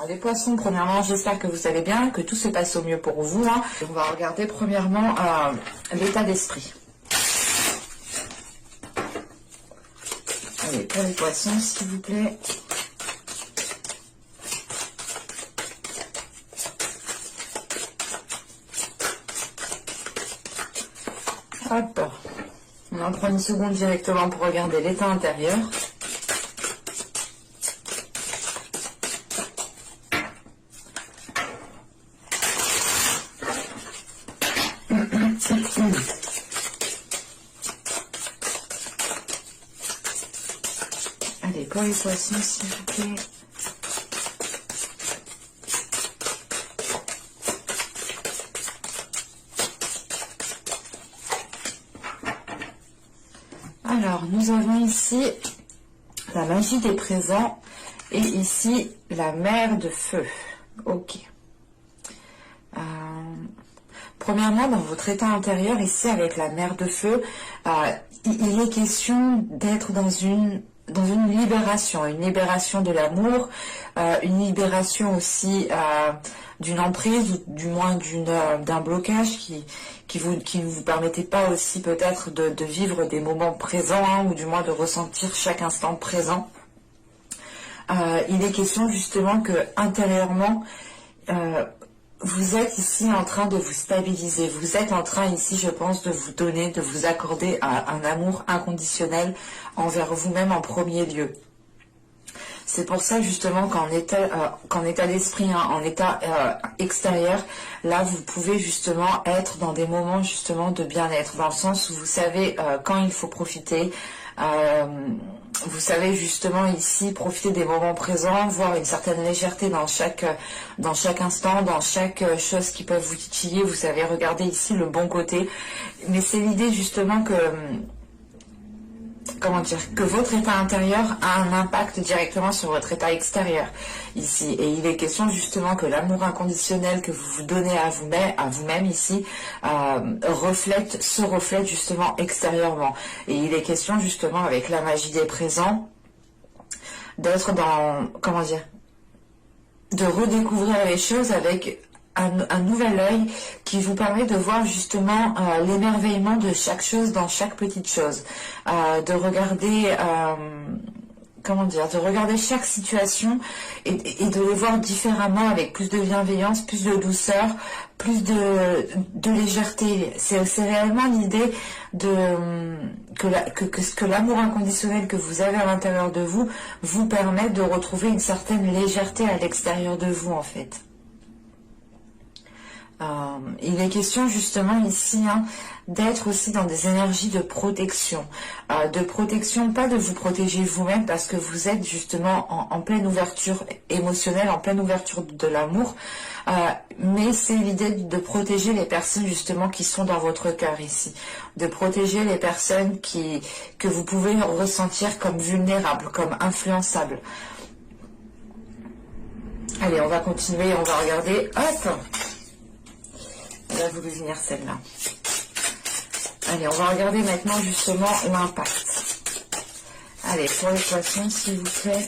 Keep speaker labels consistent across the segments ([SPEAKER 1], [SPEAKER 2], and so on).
[SPEAKER 1] Les poissons, premièrement, j'espère que vous allez bien, que tout se passe au mieux pour vous. Hein. On va regarder premièrement l'état d'esprit. Allez, pour les poissons, s'il vous plaît. Hop. On en prend une seconde directement pour regarder l'état intérieur. Allez, pour les poissons, s'il vous plaît. Alors, nous avons ici la magie des présents et ici la mer de feu. Ok. Premièrement, dans votre état intérieur, ici avec la mer de feu, il est question d'être dans une libération de l'amour, une libération aussi d'une emprise ou du moins d'un blocage qui ne vous permettait pas aussi peut-être de vivre des moments présents hein, ou du moins de ressentir chaque instant présent. Il est question justement que intérieurement vous êtes ici en train de vous stabiliser, vous êtes en train ici je pense de vous donner, de vous accorder un amour inconditionnel envers vous-même en premier lieu. C'est pour ça justement qu'en état d'esprit, hein, en état extérieur, là vous pouvez justement être dans des moments justement de bien-être, dans le sens où vous savez quand il faut profiter, vous savez justement ici profiter des moments présents, voir une certaine légèreté dans chaque instant, dans chaque chose qui peut vous titiller, vous savez regarder ici le bon côté, mais c'est l'idée justement que que votre état intérieur a un impact directement sur votre état extérieur ici. Et il est question justement que l'amour inconditionnel que vous vous donnez à vous-même ici se reflète justement extérieurement. Et il est question justement avec la magie des présents d'être dans, de redécouvrir les choses avec un nouvel œil qui vous permet de voir justement l'émerveillement de chaque chose dans chaque petite chose, de regarder de regarder chaque situation et de les voir différemment avec plus de bienveillance, plus de douceur, plus de légèreté. C'est réellement l'idée que l'amour inconditionnel que vous avez à l'intérieur de vous permet de retrouver une certaine légèreté à l'extérieur de vous en fait. Il est question justement ici hein, d'être aussi dans des énergies de protection, pas de vous protéger vous-même parce que vous êtes justement en pleine ouverture émotionnelle, en pleine ouverture de l'amour, mais c'est l'idée de protéger les personnes justement qui sont dans votre cœur ici, de protéger les personnes que vous pouvez ressentir comme vulnérables, comme influençables. Allez, on va continuer, on va regarder, hop. Elle a voulu venir celle-là. Allez, on va regarder maintenant justement l'impact. Allez, pour les poissons, s'il vous plaît.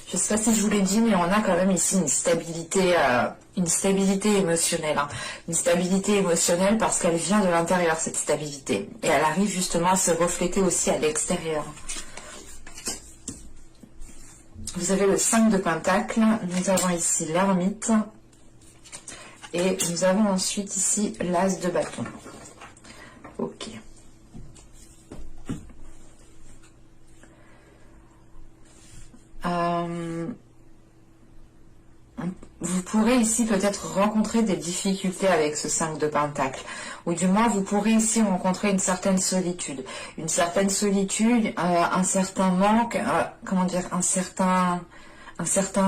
[SPEAKER 1] Je ne sais pas si je vous l'ai dit, mais on a quand même ici une stabilité émotionnelle. Hein. Une stabilité émotionnelle parce qu'elle vient de l'intérieur, cette stabilité. Et elle arrive justement à se refléter aussi à l'extérieur. Vous avez le 5 de Pentacle. Nous avons ici l'ermite. Et nous avons ensuite ici l'As de bâton. Ok. Vous pourrez ici peut-être rencontrer des difficultés avec ce 5 de Pentacle, ou du moins vous pourrez ici rencontrer une certaine solitude, un certain manque, un certain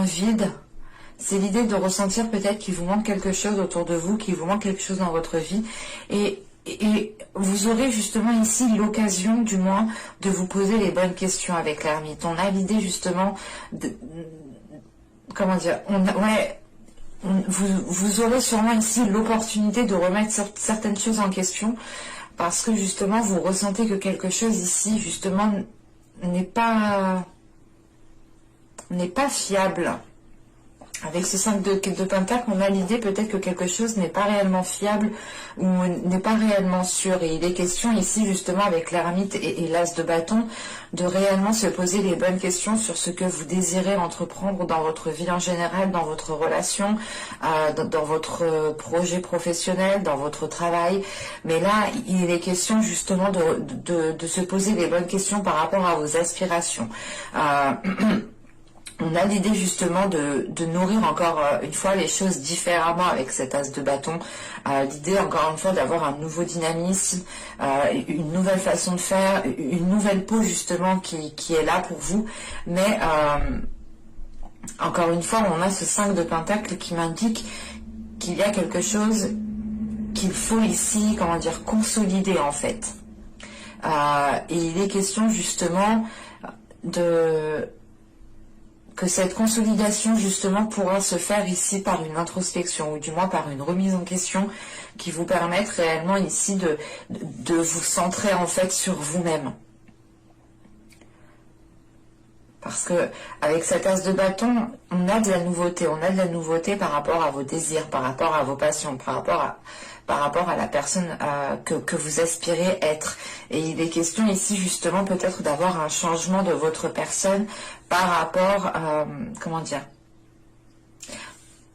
[SPEAKER 1] vide c'est l'idée de ressentir peut-être qu'il vous manque quelque chose autour de vous, qu'il vous manque quelque chose dans votre vie. Et vous aurez justement ici l'occasion, du moins, de vous poser les bonnes questions avec l'ermite. On a l'idée justement de... Comment dire, vous aurez sûrement ici l'opportunité de remettre certaines choses en question parce que justement vous ressentez que quelque chose ici justement n'est pas fiable. Avec ce 5 de Pentacle, on a l'idée peut-être que quelque chose n'est pas réellement fiable ou n'est pas réellement sûr. Et il est question ici, justement, avec l'ermite et l'as de bâton, de réellement se poser les bonnes questions sur ce que vous désirez entreprendre dans votre vie en général, dans votre relation, dans votre projet professionnel, dans votre travail. Mais là, il est question justement de se poser les bonnes questions par rapport à vos aspirations. On a l'idée justement de nourrir encore une fois les choses différemment avec cet as de bâton. L'idée encore une fois d'avoir un nouveau dynamisme, une nouvelle façon de faire, une nouvelle peau justement qui est là pour vous. Mais encore une fois, on a ce 5 de Pentacle qui m'indique qu'il y a quelque chose qu'il faut ici, comment dire, consolider en fait. Et il est question justement que cette consolidation justement pourra se faire ici par une introspection ou du moins par une remise en question qui vous permette réellement ici de vous centrer en fait sur vous-même. Parce que avec cet as de bâton, on a de la nouveauté par rapport à vos désirs, par rapport à vos passions, par rapport à la personne que vous aspirez être. Et il est question ici justement peut-être d'avoir un changement de votre personne par rapport, comment dire,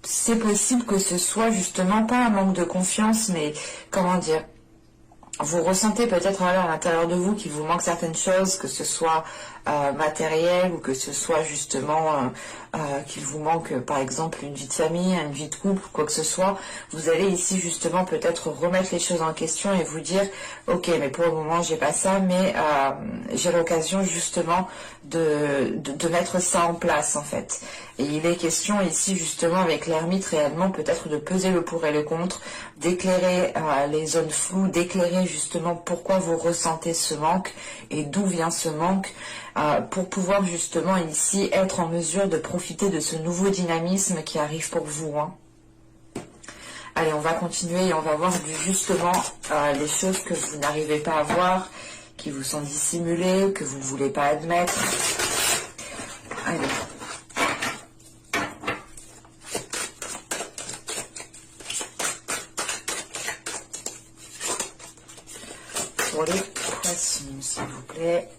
[SPEAKER 1] c'est possible que ce soit justement pas un manque de confiance, mais comment dire, vous ressentez peut-être à l'intérieur de vous qu'il vous manque certaines choses, que ce soit matériel ou que ce soit justement qu'il vous manque par exemple une vie de famille, une vie de couple, quoi que ce soit. Vous allez ici justement peut-être remettre les choses en question et vous dire ok, mais pour le moment j'ai pas ça, mais j'ai l'occasion justement de mettre ça en place en fait. Et il est question ici justement avec l'ermite réellement peut-être de peser le pour et le contre, d'éclairer les zones floues, d'éclairer justement pourquoi vous ressentez ce manque et d'où vient ce manque, pour pouvoir justement ici être en mesure de profiter de ce nouveau dynamisme qui arrive pour vous. Allez, on va continuer et on va voir justement les choses que vous n'arrivez pas à voir, qui vous sont dissimulées, que vous ne voulez pas admettre. Allez. Pour les poissons, s'il vous plaît.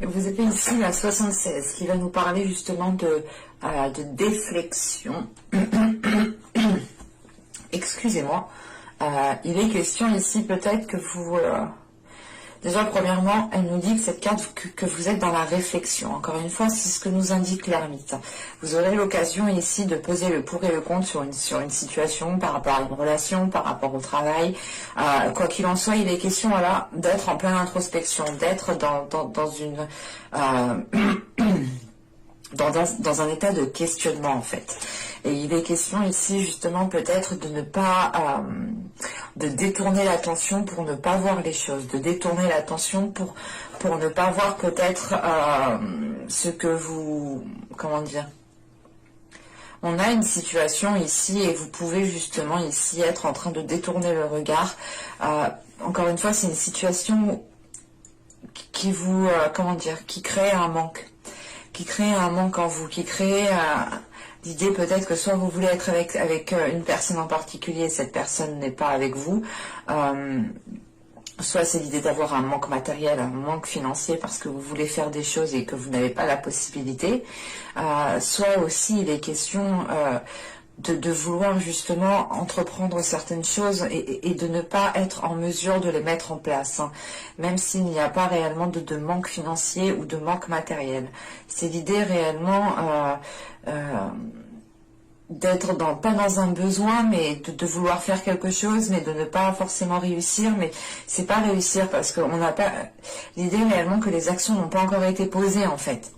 [SPEAKER 1] Vous avez ici la 76 qui va nous parler justement de déflexion. Excusez-moi. Il est question ici peut-être que vous... Déjà, premièrement, elle nous dit que cette carte, que vous êtes dans la réflexion. Encore une fois, c'est ce que nous indique l'ermite. Vous aurez l'occasion ici de peser le pour et le contre sur une situation, par rapport à une relation, par rapport au travail. Quoi qu'il en soit, il est question voilà, d'être en pleine introspection, d'être dans une... dans un état de questionnement en fait. Et il est question ici justement peut-être de ne pas de détourner l'attention pour ne pas voir les choses, de détourner l'attention pour ne pas voir peut-être ce que vous, comment dire, on a une situation ici et vous pouvez justement ici être en train de détourner le regard. Encore une fois, c'est une situation qui vous, comment dire, qui crée un manque. Qui crée un manque en vous, qui crée l'idée peut-être que soit vous voulez être avec une personne en particulier, cette personne n'est pas avec vous, soit c'est l'idée d'avoir un manque matériel, un manque financier parce que vous voulez faire des choses et que vous n'avez pas la possibilité, soit aussi il est question de vouloir justement entreprendre certaines choses et de ne pas être en mesure de les mettre en place, hein, même s'il n'y a pas réellement de manque financier ou de manque matériel. C'est l'idée réellement d'être pas dans un besoin, mais de vouloir faire quelque chose, mais de ne pas forcément réussir. Mais c'est pas réussir parce qu'on n'a pas l'idée réellement que les actions n'ont pas encore été posées en fait.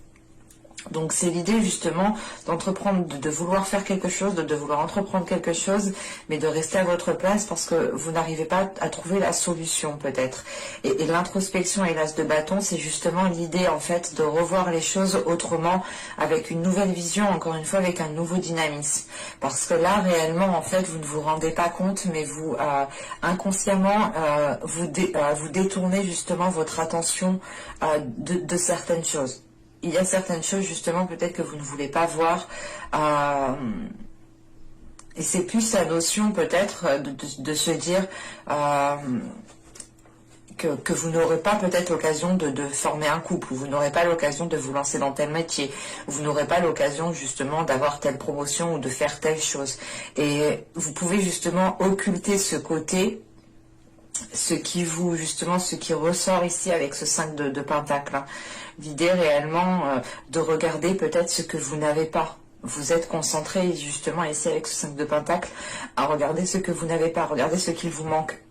[SPEAKER 1] Donc c'est l'idée justement d'entreprendre, de vouloir faire quelque chose, de vouloir entreprendre quelque chose, mais de rester à votre place parce que vous n'arrivez pas à trouver la solution peut-être. Et l'introspection et l'as de bâton, c'est justement l'idée en fait de revoir les choses autrement, avec une nouvelle vision, encore une fois avec un nouveau dynamisme. Parce que là réellement en fait vous ne vous rendez pas compte, mais vous inconsciemment vous détournez justement votre attention de certaines choses. Il y a certaines choses justement peut-être que vous ne voulez pas voir et c'est plus la notion peut-être de se dire que vous n'aurez pas peut-être l'occasion de former un couple, ou vous n'aurez pas l'occasion de vous lancer dans tel métier, vous n'aurez pas l'occasion justement d'avoir telle promotion ou de faire telle chose. Et vous pouvez justement occulter ce côté, ce qui ressort ici avec ce 5 de Pentacle. Hein. L'idée réellement de regarder peut-être ce que vous n'avez pas. Vous êtes concentré justement ici avec ce 5 de Pentacle à regarder ce que vous n'avez pas, regarder ce qu'il vous manque.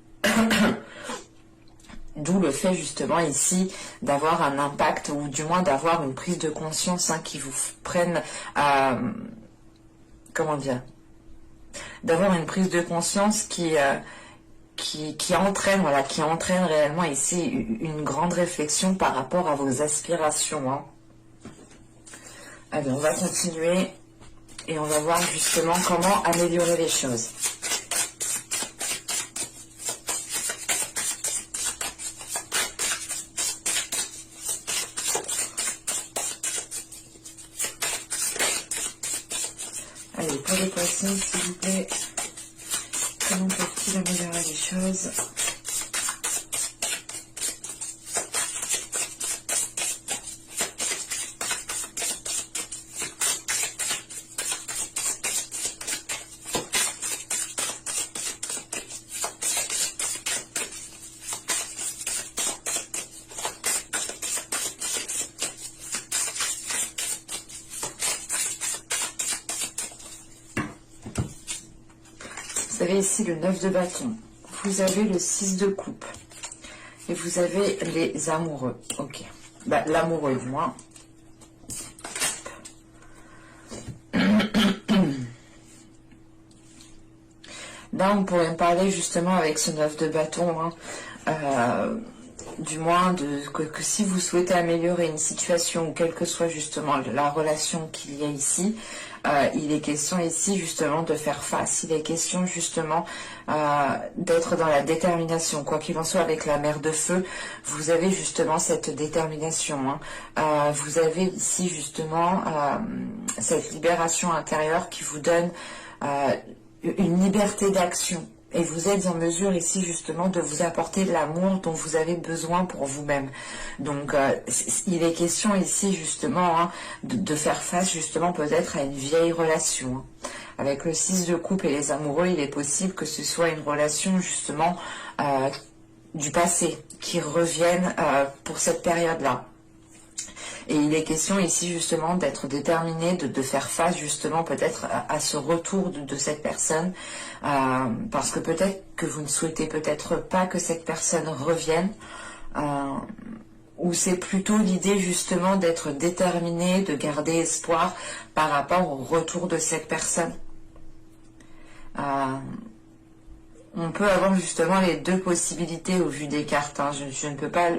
[SPEAKER 1] D'où le fait justement ici d'avoir un impact, ou du moins d'avoir une prise de conscience qui vous prenne comment dire, d'avoir une prise de conscience qui entraîne réellement ici une grande réflexion par rapport à vos aspirations. Hein. Allez, on va continuer et on va voir justement comment améliorer les choses. Allez, pour les poissons, s'il vous plaît, comment peut-il améliorer les choses? Vous avez ici le 9 de bâton, vous avez le 6 de coupe et vous avez les amoureux. Ok, bah, l'amoureux du moins. Là on pourrait me parler justement avec ce 9 de bâton, hein, du moins que si vous souhaitez améliorer une situation, ou quelle que soit justement la relation qu'il y a ici, il est question ici justement de faire face, il est question justement d'être dans la détermination, quoi qu'il en soit avec la mer de feu, vous avez justement cette détermination, hein. Vous avez ici justement cette libération intérieure qui vous donne une liberté d'action. Et vous êtes en mesure ici justement de vous apporter de l'amour dont vous avez besoin pour vous-même. Donc il est question ici justement de faire face justement peut-être à une vieille relation. Hein. Avec le 6 de coupe et les amoureux, il est possible que ce soit une relation justement du passé qui revienne pour cette période-là. Et il est question ici justement d'être déterminé, de faire face justement peut-être à ce retour de cette personne, parce que peut-être que vous ne souhaitez peut-être pas que cette personne revienne, ou c'est plutôt l'idée justement d'être déterminé, de garder espoir par rapport au retour de cette personne. On peut avoir justement les deux possibilités au vu des cartes, hein. Je ne peux pas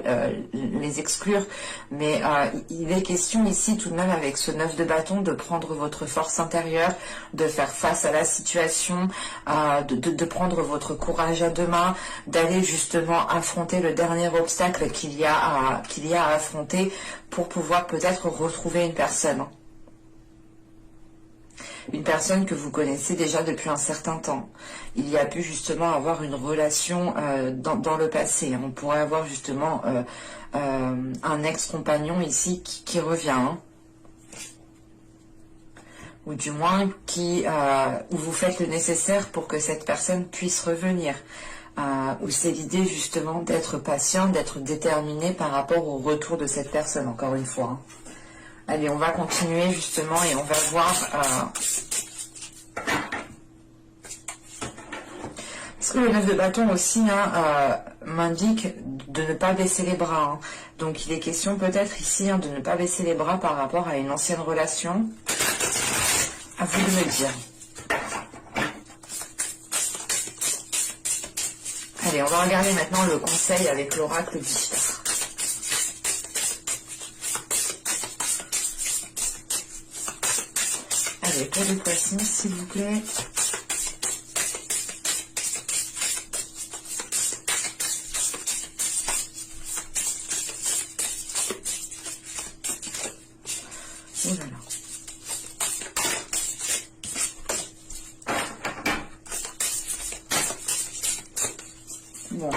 [SPEAKER 1] les exclure, mais il est question ici tout de même avec ce 9 de bâton de prendre votre force intérieure, de faire face à la situation, de prendre votre courage à deux mains, d'aller justement affronter le dernier obstacle qu'il y a à affronter pour pouvoir peut-être retrouver une personne. Une personne que vous connaissez déjà depuis un certain temps. Il y a pu justement avoir une relation dans le passé. On pourrait avoir justement un ex-compagnon ici qui revient. Hein. Ou du moins où vous faites le nécessaire pour que cette personne puisse revenir. Où c'est l'idée justement d'être patient, d'être déterminé par rapport au retour de cette personne, encore une fois. Hein. Allez, on va continuer justement et on va voir... Parce que le 9 de bâton aussi hein, m'indique de ne pas baisser les bras. Hein. Donc il est question peut-être ici hein, de ne pas baisser les bras par rapport à une ancienne relation. À vous de me dire. Allez, on va regarder maintenant le conseil avec l'oracle du Star. Allez, pour les poissons, s'il vous plaît. Oh là là. Bon,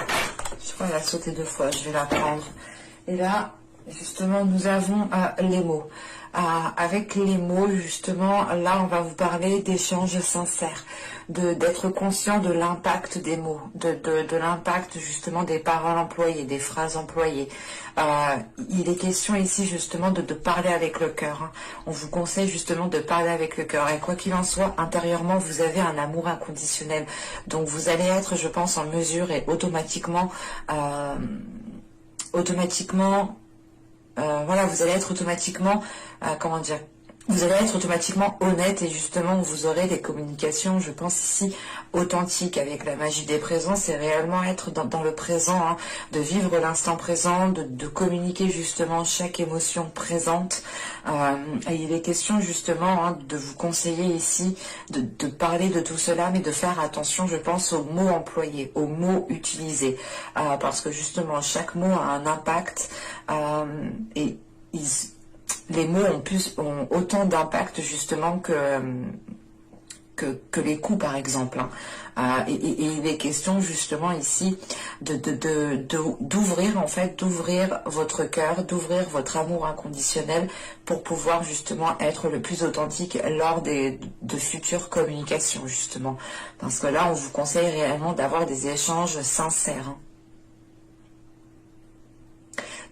[SPEAKER 1] je crois qu'elle a sauté 2 fois, je vais la prendre. Et là, justement, nous avons les mots. Avec les mots, justement, là, on va vous parler d'échanges sincères, d'être conscient de l'impact des mots, de l'impact, justement, des paroles employées, des phrases employées. Il est question ici, justement, de parler avec le cœur. Hein. On vous conseille, justement, de parler avec le cœur. Et quoi qu'il en soit, intérieurement, vous avez un amour inconditionnel. Donc, vous allez être, je pense, en mesure et automatiquement... voilà, vous allez être automatiquement, comment dire, vous allez être automatiquement honnête et justement vous aurez des communications, je pense ici, authentiques avec la magie des présents, c'est réellement être dans le présent, hein, de vivre l'instant présent, de communiquer justement chaque émotion présente. Et il est question justement hein, de vous conseiller ici, de parler de tout cela, mais de faire attention, je pense, aux mots employés, aux mots utilisés, parce que justement chaque mot a un impact et les mots ont autant d'impact justement que les coups par exemple. Hein. Et il est question justement ici d'ouvrir en fait, d'ouvrir votre cœur, d'ouvrir votre amour inconditionnel pour pouvoir justement être le plus authentique lors de futures communications justement. Parce que là on vous conseille réellement d'avoir des échanges sincères. Hein.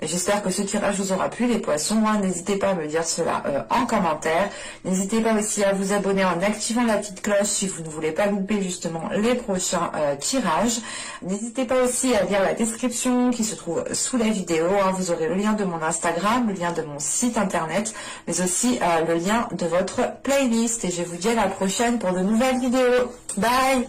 [SPEAKER 1] J'espère que ce tirage vous aura plu les poissons. Hein. N'hésitez pas à me dire cela en commentaire. N'hésitez pas aussi à vous abonner en activant la petite cloche si vous ne voulez pas louper justement les prochains tirages. N'hésitez pas aussi à lire la description qui se trouve sous la vidéo. Hein. Vous aurez le lien de mon Instagram, le lien de mon site internet, mais aussi le lien de votre playlist. Et je vous dis à la prochaine pour de nouvelles vidéos. Bye!